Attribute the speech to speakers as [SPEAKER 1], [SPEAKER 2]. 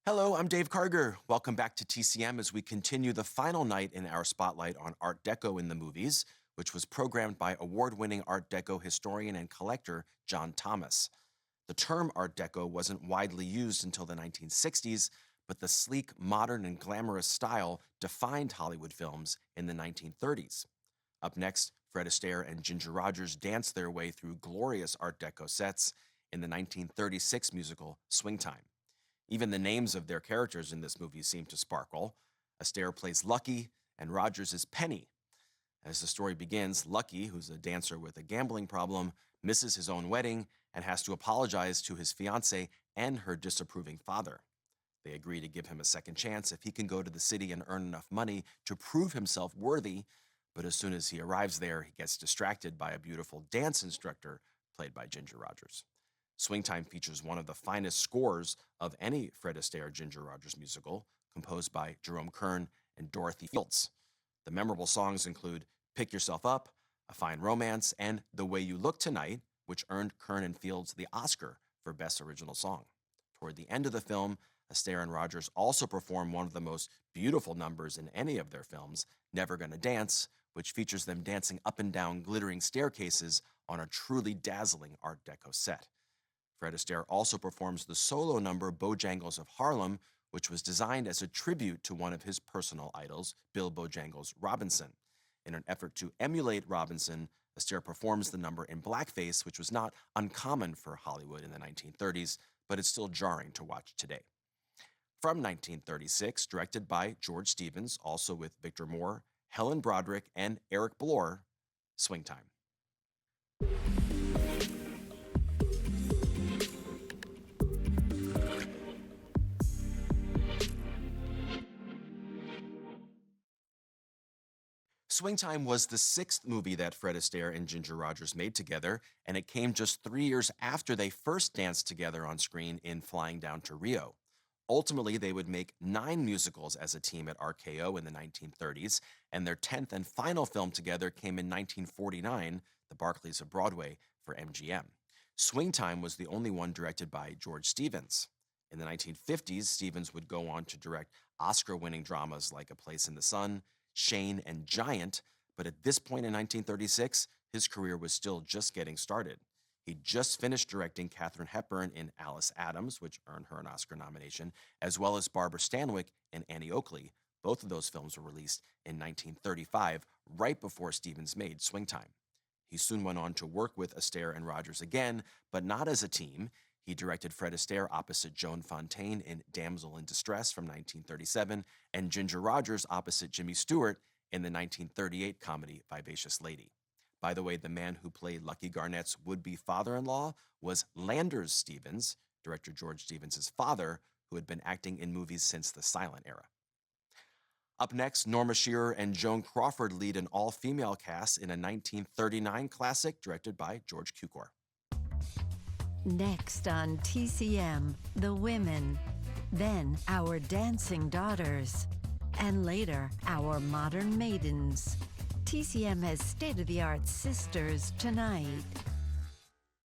[SPEAKER 1] Hello, I'm Dave Karger. Welcome back to TCM as we continue the final night in our spotlight on Art Deco in the movies, which was programmed by award-winning Art Deco historian and collector John Thomas. The term Art Deco wasn't widely used until the 1960s, but the sleek, modern, and glamorous style defined Hollywood films in the 1930s. Up next, Fred Astaire and Ginger Rogers danced their way through glorious Art Deco sets in the 1936 musical Swing Time. Even the names of their characters in this movie seem to sparkle. Astaire plays Lucky, and Rogers is Penny. As the story begins, Lucky, who's a dancer with a gambling problem, misses his own wedding and has to apologize to his fiancée and her disapproving father. They agree to give him a second chance if he can go to the city and earn enough money to prove himself worthy, but as soon as he arrives there, he gets distracted by a beautiful dance instructor played by Ginger Rogers. Swing Time features one of the finest scores of any Fred Astaire Ginger Rogers musical, composed by Jerome Kern and Dorothy Fields. The memorable songs include Pick Yourself Up, A Fine Romance, and The Way You Look Tonight, which earned Kern and Fields the Oscar for Best Original Song. Toward the end of the film, Astaire and Rogers also perform one of the most beautiful numbers in any of their films, Never Gonna Dance, which features them dancing up and down glittering staircases on a truly dazzling Art Deco set. Fred Astaire also performs the solo number Bojangles of Harlem, which was designed as a tribute to one of his personal idols, Bill Bojangles Robinson. In an effort to emulate Robinson, Astaire performs the number in blackface, which was not uncommon for Hollywood in the 1930s, but it's still jarring to watch today. From 1936, directed by George Stevens, also with Victor Moore, Helen Broderick, and Eric Blore, Swing Time. Swing Time was the sixth movie that Fred Astaire and Ginger Rogers made together, and it came just 3 years after they first danced together on screen in Flying Down to Rio. Ultimately, they would make 9 musicals as a team at RKO in the 1930s, and their 10th and final film together came in 1949, The Barclays of Broadway, for MGM. Swing Time was the only one directed by George Stevens. In the 1950s, Stevens would go on to direct Oscar-winning dramas like A Place in the Sun, Shane, and Giant, but at this point in 1936, his career was still just getting started. He'd just finished directing Katharine Hepburn in Alice Adams, which earned her an Oscar nomination, as well as Barbara Stanwyck in Annie Oakley. Both of those films were released in 1935, right before Stevens made Swing Time. He soon went on to work with Astaire and Rogers again, but not as a team. He directed Fred Astaire opposite Joan Fontaine in Damsel in Distress from 1937, and Ginger Rogers opposite Jimmy Stewart in the 1938 comedy Vivacious Lady. By the way, the man who played Lucky Garnett's would-be father-in-law was Landers Stevens, director George Stevens' father, who had been acting in movies since the silent era. Up next, Norma Shearer and Joan Crawford lead an all-female cast in a 1939 classic directed by George Cukor.
[SPEAKER 2] Next on TCM, the women, then our dancing daughters, and later our modern maidens. TCM has state-of-the-art sisters tonight.